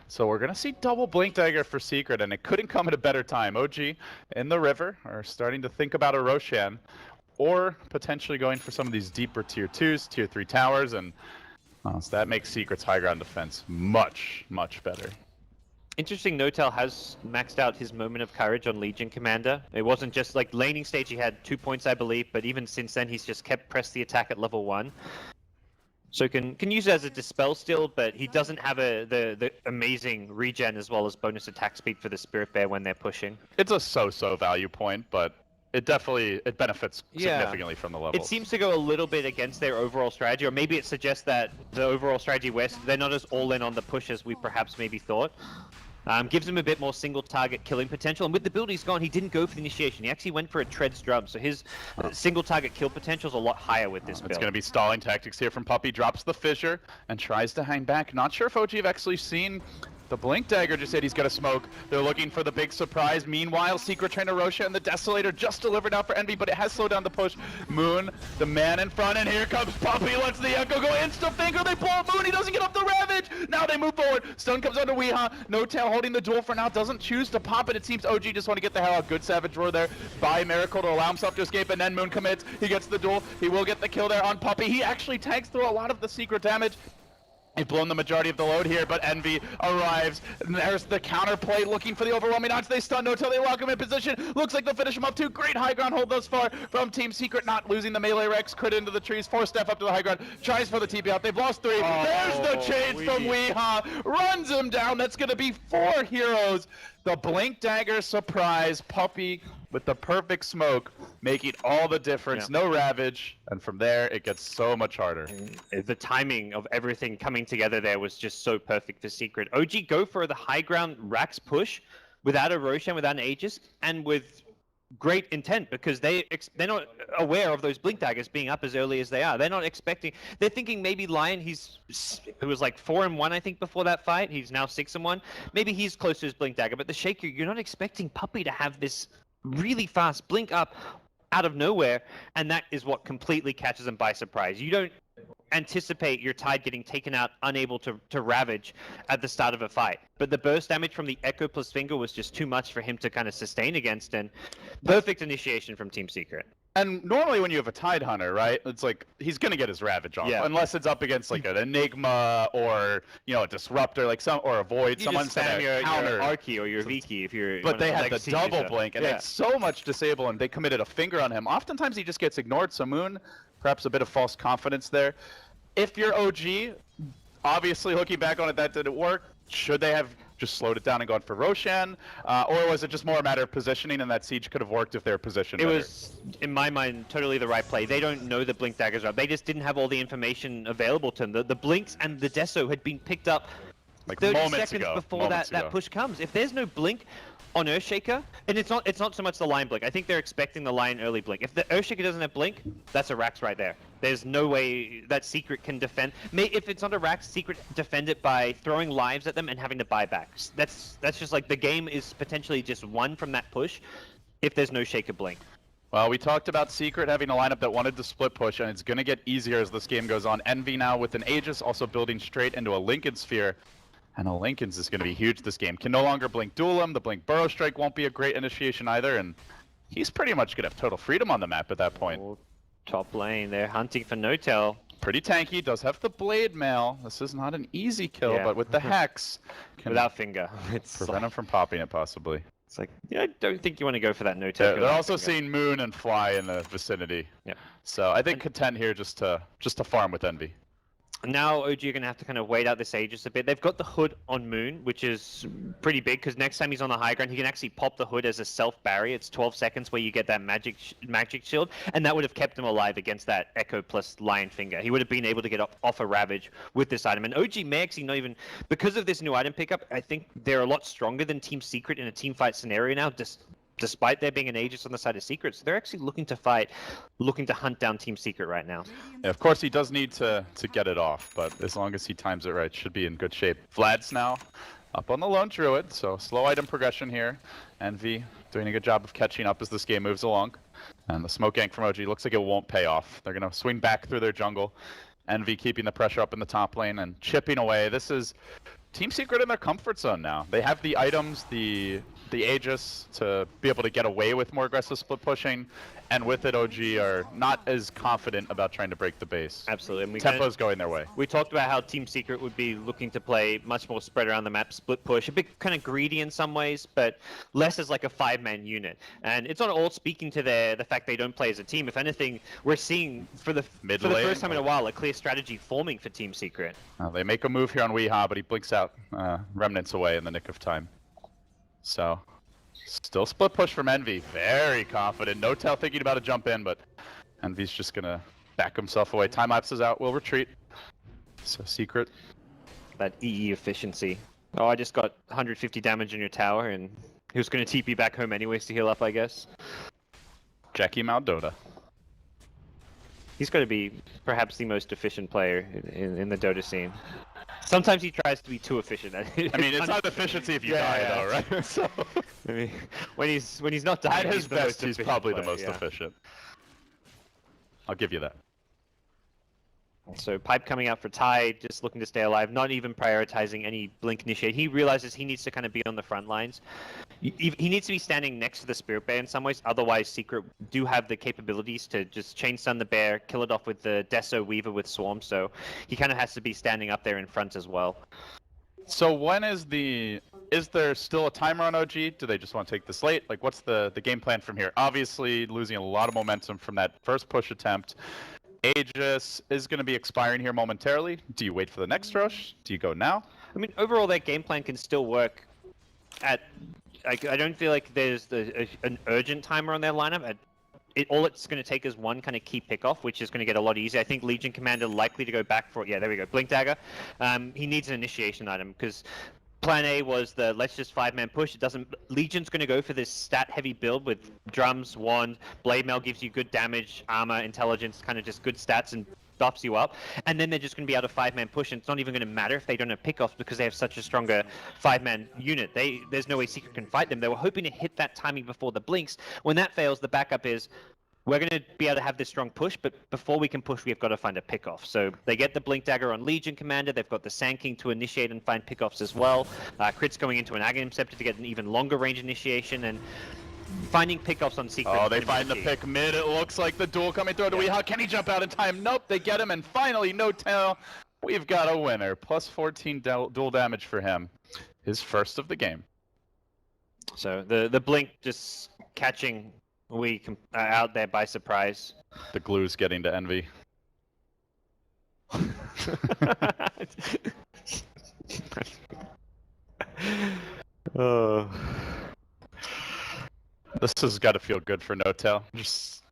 So we're going to see double Blink Dagger for Secret, and it couldn't come at a better time. OG in the river are starting to think about a Roshan. or potentially going for some of these deeper tier 2s, tier 3 towers, and so that makes Secret's high ground defense much, much better. Interesting, Notel has maxed out his moment of courage on Legion Commander. It wasn't just like laning stage, he had 2 points, I believe, but even since then, he's just kept press the attack at level 1. So can use it as a dispel still, but he doesn't have the amazing regen as well as bonus attack speed for the Spirit Bear when they're pushing. It's a so-so value point, but it benefits significantly from the levels. It seems to go a little bit against their overall strategy, or maybe it suggests that the overall strategy West, they're not as all in on the push as we perhaps maybe thought. Gives him a bit more single target killing potential, and with the build he's gone, he didn't go for the initiation. He actually went for a Tread's Drum, so his single target kill potential is a lot higher with this build. It's going to be stalling tactics here from Puppey. Drops the Fissure and tries to hang back. Not sure if OG have actually seen the Blink Dagger. Just said he's going to smoke. They're looking for the big surprise. Meanwhile, Secret Trainer Roshan and the Desolator just delivered out for Envy, but it has slowed down the push. Moon, the man in front, and here comes Puppey. Lets the Echo go insta-finger. They pull up Moon. He doesn't get off the Ravage. Now they move forward. Stun comes onto Weehaw. No Tail holding the duel for now. Doesn't choose to pop it. It seems OG just want to get the hell out. Good Savage Roar there by Miracle to allow himself to escape, and then Moon commits. He gets the duel. He will get the kill there on Puppey. He actually tanks through a lot of the Secret damage. They've blown the majority of the load here, but Envy arrives. And there's the counterplay looking for the overwhelming odds. They stun no till they lock him in position. Looks like they'll finish him up too. Great high ground hold thus far from Team Secret, not losing the melee Rex. Crit into the trees. 4-step up to the high ground. Tries for the TP out. They've lost 3. There's the chains from Weehaw. Runs him down. That's going to be 4 heroes. The Blink Dagger surprise. Puppey with the perfect smoke, making all the difference. No Ravage, and from there it gets so much harder. The timing of everything coming together there was just so perfect for Secret. OG go for the high ground Rax push without a Roshan, without an Aegis, and with great intent, because they're not aware of those Blink Daggers being up as early as they are. They're not expecting. They're thinking maybe Lion, who was like 4-1 I think before that fight. He's now 6-1. Maybe he's close to his Blink Dagger, but the Shaker, you're not expecting Puppey to have this really fast blink up out of nowhere, and that is what completely catches them by surprise. You don't anticipate your Tide getting taken out, unable to Ravage at the start of a fight. But the burst damage from the Echo plus Finger was just too much for him to kind of sustain against, and perfect initiation from Team Secret. And normally when you have a Tide Hunter, right, it's like he's gonna get his Ravage off, unless it's up against like an Enigma or a Disruptor, like or a Void. Someone's gonna counter your Archie or your Viki if you're. But they had the double blink, and it's so much disable, and they committed a finger on him. Oftentimes he just gets ignored. So Moon, perhaps a bit of false confidence there. If you're OG, obviously looking back on it, that didn't work. Should they have just slowed it down and gone for Roshan? Or was it just more a matter of positioning, and that siege could have worked if they were positioned better? It was, in my mind, totally the right play. They don't know the Blink Daggers are up. They just didn't have all the information available to them. The Blinks and the Deso had been picked up like 30 seconds before that push comes. If there's no Blink on Earthshaker, and it's not so much the Lion Blink. I think they're expecting the Lion early Blink. If the Earthshaker doesn't have Blink, that's a Rax right there. There's no way that Secret can defend. If it's not a Rax, Secret defend it by throwing lives at them and having to buy back. That's just like the game is potentially just won from that push if there's no Shaker Blink. Well, we talked about Secret having a lineup that wanted to split push, and it's going to get easier as this game goes on. Envy now with an Aegis, also building straight into a Lincoln Sphere. And a Lincoln's is going to be huge this game. Can no longer Blink duel him. The Blink Burrow Strike won't be a great initiation either, and he's pretty much going to have total freedom on the map at that point. Top lane, they're hunting for Notel. Pretty tanky, does have the Blade Mail. This is not an easy kill, but with the Hex, can without Finger, it's prevent him from popping it possibly. It's like, I don't think you want to go for that Notel. They're also seeing Moon and Fly in the vicinity. Yep. So I think content here just to farm with Envy. Now OG are going to have to kind of wait out this Aegis a bit. They've got the hood on Moon, which is pretty big, because next time he's on the high ground, he can actually pop the hood as a self-barrier. It's 12 seconds where you get that magic shield, and that would have kept him alive against that Echo plus Lion Finger. He would have been able to get off a Ravage with this item. And OG may actually not even, because of this new item pickup, I think they're a lot stronger than Team Secret in a team fight scenario now, despite there being an Aegis on the side of Secret. So they're actually looking to fight, looking to hunt down Team Secret right now. Yeah, of course, he does need to get it off, but as long as he times it right, should be in good shape. Vlad's now up on the Lone Druid, so slow item progression here. Envy doing a good job of catching up as this game moves along. And the smoke gank from OG looks like it won't pay off. They're going to swing back through their jungle. Envy keeping the pressure up in the top lane and chipping away. This is Team Secret in their comfort zone now. They have the items, the Aegis to be able to get away with more aggressive split pushing, and with it, OG are not as confident about trying to break the base. Absolutely. And Tempo's going their way. we talked about how Team Secret would be looking to play much more spread around the map, split push, a bit kind of greedy in some ways, but less as like a 5-man unit. And it's not all speaking to the fact they don't play as a team. If anything, we're seeing for the first time in a while a clear strategy forming for Team Secret. They make a move here on Weehaw, but he blinks out Remnants away in the nick of time. So, still split push from Envy. Very confident. No tell thinking about a jump in, but Envy's just going to back himself away. Time lapse is out. We'll retreat. So, Secret. That EE efficiency. Oh, I just got 150 damage on your tower, and he was going to TP back home anyways to heal up, I guess. Jackie Mount Dota. He's going to be perhaps the most efficient player in the Dota scene. Sometimes he tries to be too efficient. I mean, it's not efficiency if you die, though, right? So, I mean, when he's not dying, at his he's the most best, he's efficient probably the player, most yeah. efficient. I'll give you that. So Pipe coming out for Tide, just looking to stay alive, not even prioritizing any blink initiate. He realizes he needs to kind of be on the front lines. He needs to be standing next to the Spirit Bear in some ways, otherwise Secret do have the capabilities to just chain stun the bear, kill it off with the Deso Weaver with Swarm, so he kind of has to be standing up there in front as well. So when is there still a timer on OG? Do they just want to take this late? Like, what's the game plan from here? Obviously, losing a lot of momentum from that first push attempt. Aegis is going to be expiring here momentarily. Do you wait for the next rush? Do you go now? I mean, overall, their game plan can still work. I don't feel like there's an urgent timer on their lineup. All it's going to take is one kind of key pickoff, which is going to get a lot easier. I think Legion Commander likely to go back for it. Yeah, there we go. Blink Dagger. He needs an initiation item because Plan A was the let's just 5-man push. It doesn't. Legion's going to go for this stat-heavy build with drums, wand, blade mail gives you good damage, armor, intelligence, kind of just good stats and buffs you up. And then they're just going to be able to 5-man push, and it's not even going to matter if they don't have pickoffs because they have such a stronger 5-man unit. There's no way Secret can fight them. They were hoping to hit that timing before the blinks. When that fails, the backup is we're going to be able to have this strong push, but before we can push, we've got to find a pickoff. So they get the Blink Dagger on Legion Commander. They've got the Sand King to initiate and find pickoffs as well. Crit's going into an Aghanim Scepter to get an even longer range initiation, and finding pickoffs on Secret. Oh, they find the pick mid. It looks like the duel coming through to Weehaw. Can he jump out in time? Nope, they get him, and finally, no tail. We've got a winner. Plus 14 duel damage for him. His first of the game. So the Blink just catching out there by surprise. The glue's getting to Envy. Oh. This has got to feel good for No-Tail. Just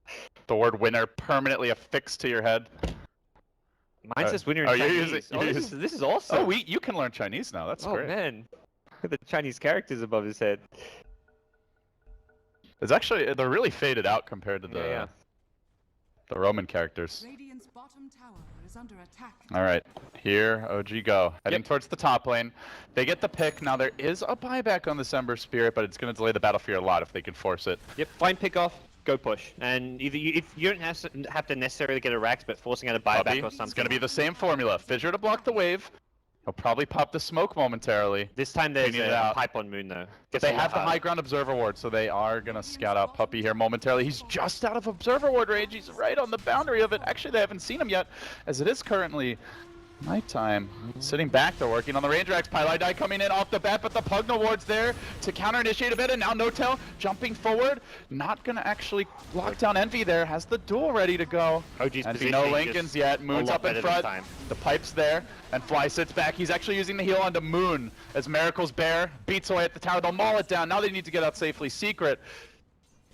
the word winner permanently affixed to your head. Mine says winner in Chinese. This is awesome. Oh, you can learn Chinese now. That's great. Oh man, look at the Chinese characters above his head. It's actually, they're really faded out compared to the Roman characters. Radiant's bottom tower is under attack. All right, here OG go. Heading towards the top lane. They get the pick. Now there is a buyback on this Ember Spirit, but it's going to delay the battlefield a lot if they can force it. Yep, find pickoff, go push. And either if you don't have to necessarily get a Rax, but forcing out a buyback Puppy, or something. It's going to be the same formula. Fissure to block the wave. He'll probably pop the smoke momentarily. This time there's Cleaning it a out. pipe on Moon though. But they have the high ground observer ward, so they are going to scout out Puppy here momentarily. He's just out of observer ward range. He's right on the boundary of it. Actually, they haven't seen him yet, as it is currently nighttime. Sitting back, they're working on the Ranger Axe. Pylai coming in off the bat, but the Pugna ward's there to counter-initiate a bit, and now No-Tail jumping forward. Not going to actually lock down Envy there. Has the duel ready to go. OG's Envy no Lincolns yet. Moon's up in front. The Pipe's there, and Fly sits back. He's actually using the heal onto Moon as Miracle's Bear beats away at the tower. They'll maul it down. Now they need to get out safely. Secret.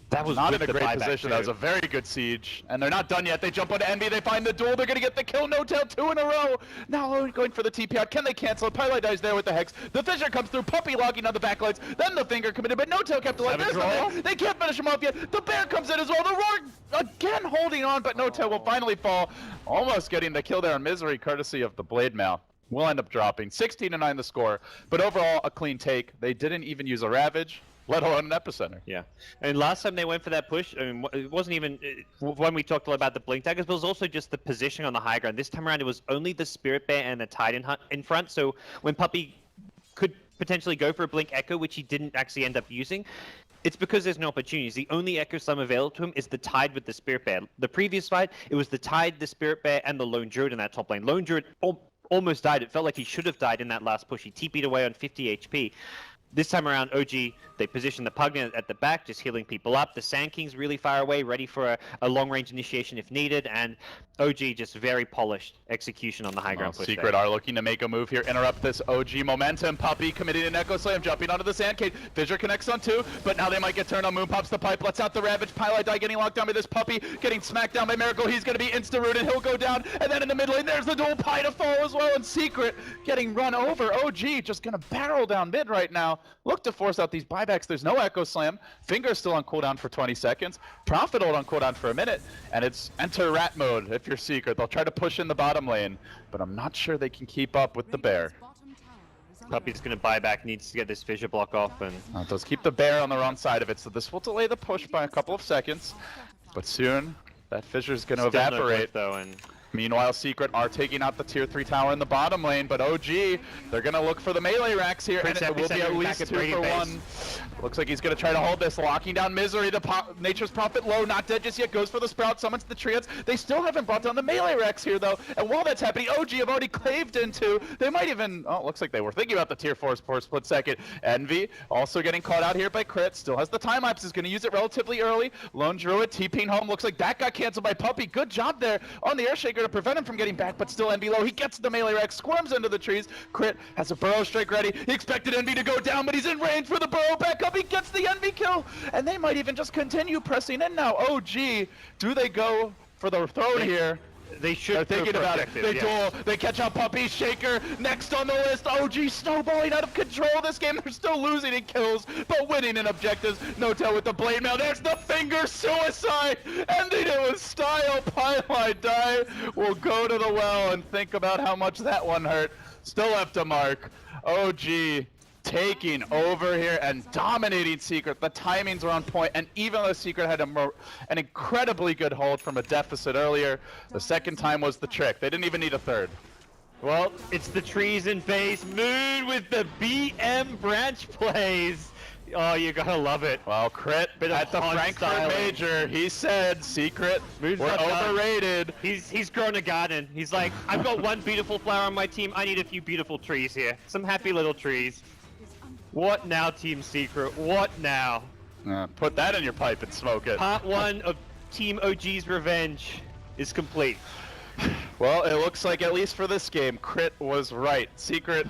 That was Not with in a the great buyback, position. too. That was a very good siege. And they're not done yet. They jump onto Envy. They find the duel. They're going to get the kill. No-Tail 2 in a row. Now going for the TP out. Can they cancel it? Pylai dies there with the Hex. The Fissure comes through. Puppy logging on the backlights. Then the Finger committed, but No-Tail kept alive. There's the Bear. They can't finish him off yet. The Bear comes in as well. The Roar again holding on, but No-Tail will finally fall. Almost getting the kill there on Misery, courtesy of the Blade Mail. Will end up dropping. 16-9 the score. But overall, a clean take. They didn't even use a Ravage, let alone an Epicenter. Yeah, and last time they went for that push, I mean, it wasn't even when we talked a lot about the Blink Daggers, but it was also just the position on the high ground. This time around, it was only the Spirit Bear and the Tide in front. So when Puppy could potentially go for a Blink Echo, which he didn't actually end up using. It's because there's no opportunities. The only Echo Slam available to him is the Tide with the Spirit Bear. The previous fight, it was the Tide, the Spirit Bear, and the Lone Druid in that top lane. Lone Druid almost died. It felt like he should have died in that last push. He TP'd away on 50 HP. This time around, OG, they position the Pugna at the back, just healing people up. The Sand King's really far away, ready for a long-range initiation if needed, and OG just very polished execution on the high ground push Secret there. are looking to make a move here, interrupt this OG momentum. Puppey committing an Echo Slam, jumping onto the Sand Cave. Fissure connects on 2, but now they might get turned on. Moon pops the pipe, lets out the Ravage. Pylite Die getting locked down by this Puppey, getting smacked down by Miracle. He's going to be insta-rooted, he'll go down, and then in the mid lane, there's the dual Pie to fall as well, and Secret getting run over. OG just going to barrel down mid right now. Look to force out these buybacks. There's no Echo Slam. Finger's still on cooldown for 20 seconds. Prophet hold on cooldown for a minute, and it's enter rat mode if you're Secret. They'll try to push in the bottom lane, but I'm not sure they can keep up with the bear. Puppey's going to buy back, needs to get this fissure block off, and It does keep the bear on the wrong side of it, so this will delay the push by a couple of seconds, but soon that fissure's going to still no evaporate. push, though, and Meanwhile, Secret are taking out the tier 3 tower in the bottom lane, but OG, they're going to look for the melee racks here, Prince and it will be at Epicenter least back at 2 Brady for base. 1. Looks like he's going to try to hold this, locking down Misery. The Nature's Prophet low, not dead just yet, goes for the Sprout, summons the Treants. They still haven't brought down the melee racks here, though, and while that's happening, OG have already claved into. They might even, oh, it looks like they were thinking about the tier 4 for a split second. Envy also getting caught out here by Crit, still has the time lapse, is going to use it relatively early. Lone Druid TPing home, looks like that got canceled by Puppey. Good job there on the Airshaker to prevent him from getting back, but still Envy low. He gets the melee rack, squirms into the trees. Crit has a Burrow Strike ready. He expected Envy to go down, but he's in range for the Burrow back up. He gets the Envy kill, and they might even just continue pressing in now. OG, do they go for the throne here? they should. They're thinking go for about it. objective, They yeah. duel. They catch up Puppey. Shaker next on the list. OG snowballing out of control this game. They're still losing in kills, but winning in objectives. No tell with the blade mail. There's the finger suicide. Ending it with style. Pylite Die will go to the well and think about how much that one hurt. Still left a mark. OG taking over here and dominating Secret. The timings are on point, and even though Secret had an incredibly good hold from a deficit earlier, the second time was the trick. They didn't even need a third. Well, it's the trees and base. Moon with the BM branch plays. Oh, you gotta love it. Well, Crit Bit of at the hard Frankfurt styling. Major, he said Secret Moon's were not done. overrated. He's grown a garden. He's like, I've got one beautiful flower on my team. I need a few beautiful trees here. Some happy little trees. What now, Team Secret? What now? Put that in your pipe and smoke it. Part 1 of Team OG's revenge is complete. Well, it looks like at least for this game, Crit was right. Secret,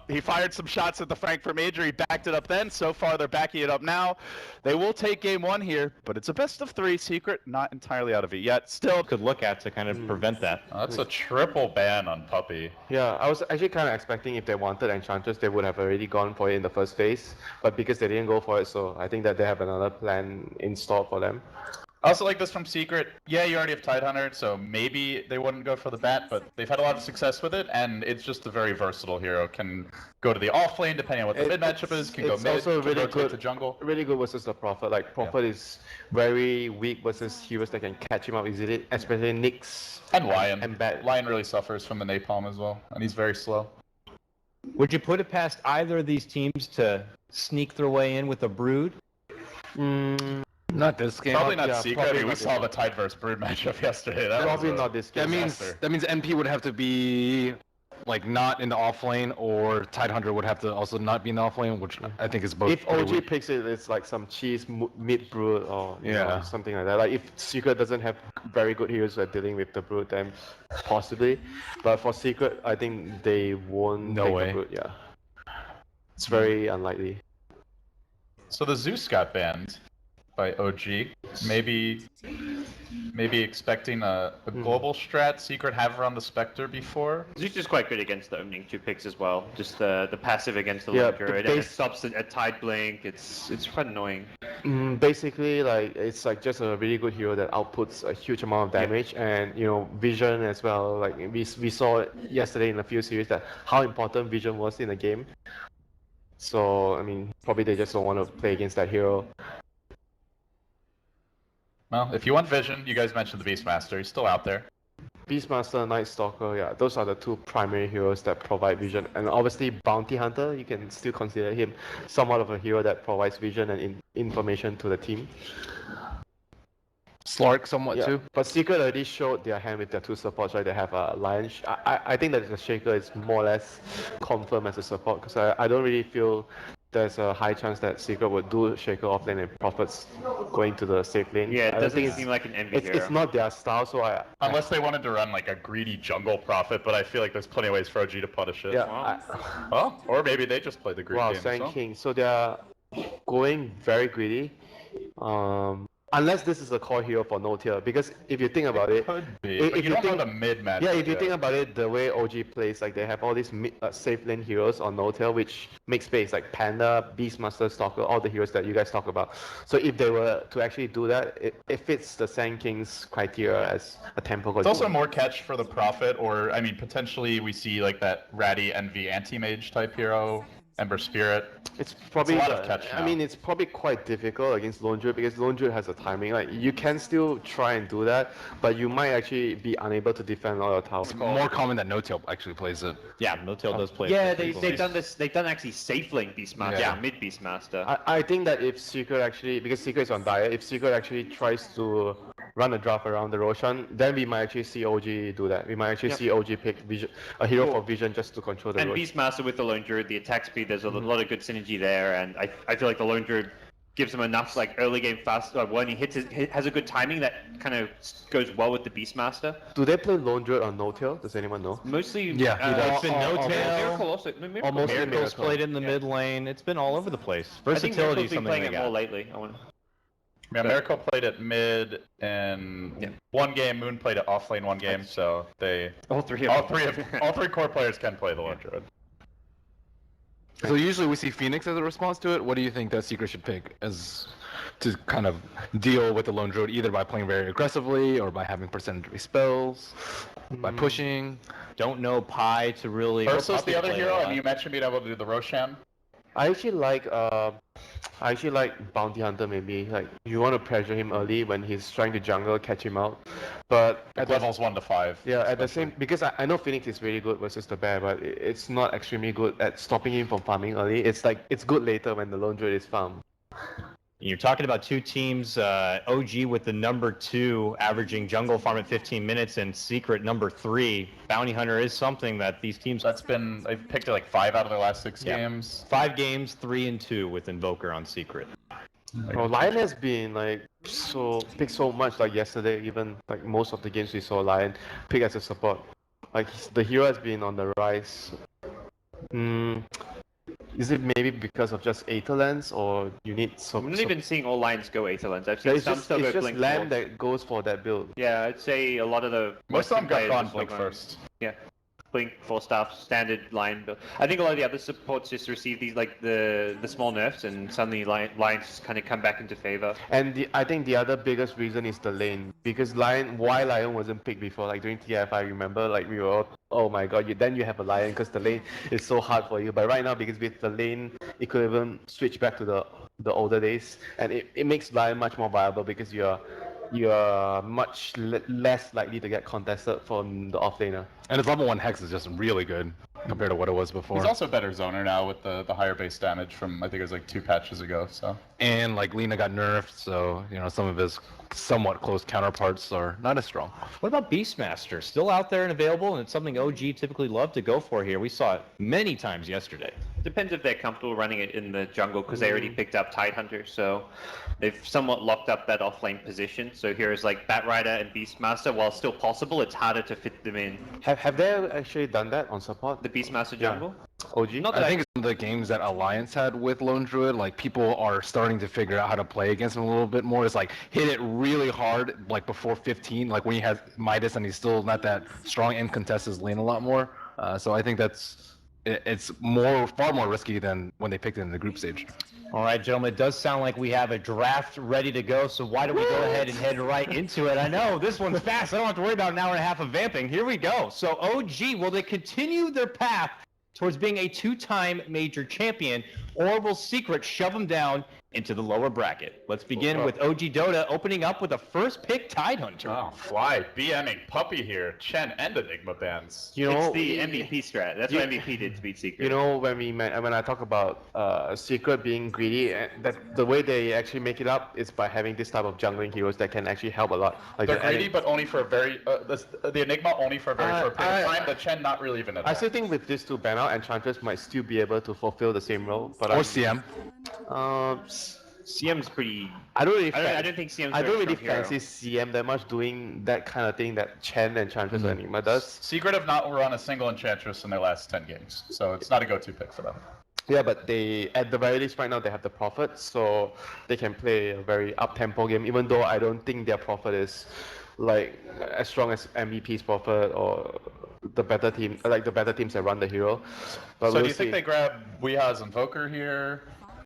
he fired some shots at the Frankfurt Major. He backed it up then. So far, they're backing it up now. They will take game 1 here, but it's a best of 3. Secret not entirely out of it yet. Still, Could look at to kind of prevent that. that's a triple ban on Puppey. Yeah, I was actually kind of expecting if they wanted Enchantress, they would have already gone for it in the first phase. But because they didn't go for it, so I think that they have another plan in store for them. I also like this from Secret. Yeah, you already have Tidehunter, so maybe they wouldn't go for the bat, but they've had a lot of success with it, and it's just a very versatile hero. Can go to the off lane depending on what the mid matchup is. Can go It's mid. also can really rotate good to jungle. Really good versus the Prophet. Like Prophet is very weak versus heroes that can catch him up easily, especially Nyx. And Lion. And Bat. Lion really suffers from the napalm as well, and he's very slow. Would you put it past either of these teams to sneak their way in with a brood? Not this game. Probably not yeah, Secret. probably I mean, we not saw this the Tide vs Brood matchup yesterday. That Probably was not this game. That means NP would have to be like not in the off lane, or Tidehunter would have to also not be in the off lane, which I think is both. If pretty OG weak. picks it, it's like some cheese mid brood or you know, Yeah. something like that. Like if Secret doesn't have very good heroes at dealing with the brood, then possibly. But for Secret, I think they won't No take way. the brood. Yeah, it's very unlikely. So the Zeus got banned by OG. Maybe expecting a global strat. Secret have run the Spectre before. Zeus is quite good against the opening 2 picks as well. Just the passive against the Yeah, Lone the Druid, and it base- stops at Tide Blink. It's quite annoying. Basically, like it's like just a really good hero that outputs a huge amount of damage, and you know vision as well. Like we saw it yesterday in a few series that how important vision was in the game. So I mean, probably they just don't want to play against that hero. Well, if you want Vision, you guys mentioned the Beastmaster. He's still out there. Beastmaster, Night Stalker, yeah, those are the two primary heroes that provide vision. And obviously, Bounty Hunter, you can still consider him somewhat of a hero that provides vision and information to the team. Slark somewhat Yeah, too. but Secret already showed their hand with their two supports, right? They have a Lion. I think that the Shaker is more or less confirmed as a support because I don't really feel there's a high chance that Secret would do Shaker offlane and Prophets going to the safe lane. Yeah, it I don't think doesn't seem like an envy it's not their style, so Unless they wanted to run like a greedy jungle Prophet, but I feel like there's plenty of ways for OG to punish it. yeah. Well, or maybe they just play the greed Wow, game. Sand So. King. So they're going very greedy. Unless this is a core hero for no tier, because if you think about it, Could be. If But you you don't think- know the mid match. yeah, if you think about it, the way OG plays, like they have all these safe lane heroes on no tier, which make space, like Panda, Beastmaster, Stalker, all the heroes that you guys talk about. So if they were to actually do that, it fits the Sand King's criteria as a tempo. It's also more catch for the Prophet, or I mean, potentially we see like that Ratty Envy anti-mage type hero, Ember Spirit. It's probably a lot of catch I now. mean, it's probably quite difficult against Lone Druid because Lone Druid has a timing. Like you can still try and do that, but you might actually be unable to defend all your towers. More common that No-Tail actually plays it. Yeah, No-Tail does play. Yeah, it pretty they've well. done this. They've done actually safe lane Beastmaster, Yeah. mid Beastmaster. I think that if Secret actually, because Secret is on diet, if Secret actually tries to run a draft around the Roshan, then we might actually see OG do that. We might actually see OG pick vision, a hero for vision just to control the And Roshan. Beastmaster with the Lone Druid, the attack speed, there's a lot of good synergy there, and I feel like the Lone Druid gives him enough like early game fast. When he has a good timing that kind of goes well with the Beastmaster. Do they play Lone Druid on no-tail? Does anyone know? Mostly, Yeah, he does. It's been No-Tail. Miracle also. No, Miracle Almost Miracle. Miracle's Miracle. played in the mid lane. It's been all over the place. I think Versatility Miracle's is been something playing they it more got. lately. Yeah, Miracle played it mid and one game. Moon played it off lane one game, so they All three all three core players can play the Lone Druid. So usually we see Phoenix as a response to it. What do you think that Secret should pick as to kind of deal with the Lone Druid, either by playing very aggressively or by having percentage spells, by pushing? Don't know Pi to really. Versus Puppy the other play a hero, lot. and you mentioned being able to do the Roshan. I actually like Bounty Hunter maybe. Like you want to pressure him early when he's trying to jungle, catch him out. But At levels 1 to 5. yeah, at the same because I know Phoenix is really good versus the bear, but it's not extremely good at stopping him from farming early. It's like it's good later when the Lone Druid is farmed. You're talking about two teams, OG with the number 2 averaging jungle farm at 15 minutes and Secret number 3. Bounty Hunter is something that these teams. That's been they've picked like 5 out of their last 6 Yeah. games. 5 games, 3-2 with Invoker on Secret. Well, Lion has been like picked so much. Like yesterday, even like most of the games we saw Lion pick as a support. Like the hero has been on the rise. Is it maybe because of just Aetherlands or you need some? I'm not even seeing all lines go Aetherlands. I've Yeah, seen it's some just, still go it's just Blink Lamb Force. that goes for that build. Yeah, I'd say a lot of the Most of them got Western gone players Blink are going- first. Yeah, Blink, 4 staff, standard line build. I think a lot of the other supports just receive these like the small nerfs, and suddenly lines just kind of come back into favor. And I think the other biggest reason is the lane, because why Lion wasn't picked before, like during TF, I remember like we were all, oh my god, then you have a Lion because the lane is so hard for you. But right now, because with the lane, it could even switch back to the older days, and it makes Lion much more viable because you're much less likely to get contested from the offlaner. And his level 1 Hex is just really good compared to what it was before. He's also a better zoner now with the higher base damage from I think it was like 2 patches ago. So And like Lena got nerfed, so some of his somewhat close counterparts are not as strong. What about Beastmaster? Still out there and available, and it's something OG typically love to go for here. We saw it many times yesterday. Depends if they're comfortable running it in the jungle because they already picked up Tidehunter, so they've somewhat locked up that offlane position. So here's like Batrider and Beastmaster. While still possible, it's harder to fit them in Have they actually done that on support? the Beastmaster jungle. OG? Not I that think it's the games that Alliance had with Lone Druid, like people are starting to figure out how to play against him a little bit more. It's like hit it really hard, like before 15, like when he has Midas and he's still not that strong and contests his lane a lot more. So I think it's far more risky than when they picked it in the group stage. All right, gentlemen, it does sound like we have a draft ready to go, so why don't we go ahead and head right into it? I know, this one's fast. I don't have to worry about an hour and a half of vamping. Here we go. So OG, will they continue their path towards being a 2-time major champion, or will Secret shove them down into the lower bracket? Let's begin with OG Dota opening up with a first pick Tidehunter. Oh, Fly, BMing Puppy here, Chen and Enigma bans. You know, It's the MVP strat. That's what MVP did to beat Secret. You know, when I talk about Secret being greedy, that the way they actually make it up is by having this type of jungling heroes that can actually help a lot. Like They're greedy, but only for a very the Enigma only for a very short period of time. The Chen not really even at all. I still think with these two ban out, Enchantress might still be able to fulfill the same role. But Or CM. CM's pretty. I don't really. I don't think CM's. I don't really very strong fancy CM that much doing that kind of thing that Chen, Enchantress, or Enigma does. Secret have not run a single Enchantress in their last 10 games, so it's not a go-to pick for them. Yeah, but they, at the very least, right now they have the Prophet, so they can play a very up-tempo game. Even though I don't think their Prophet is like as strong as MVP's Prophet or the better team, like the better teams that run the hero. But So we'll do you think see. they grab Weeha's Invoker here?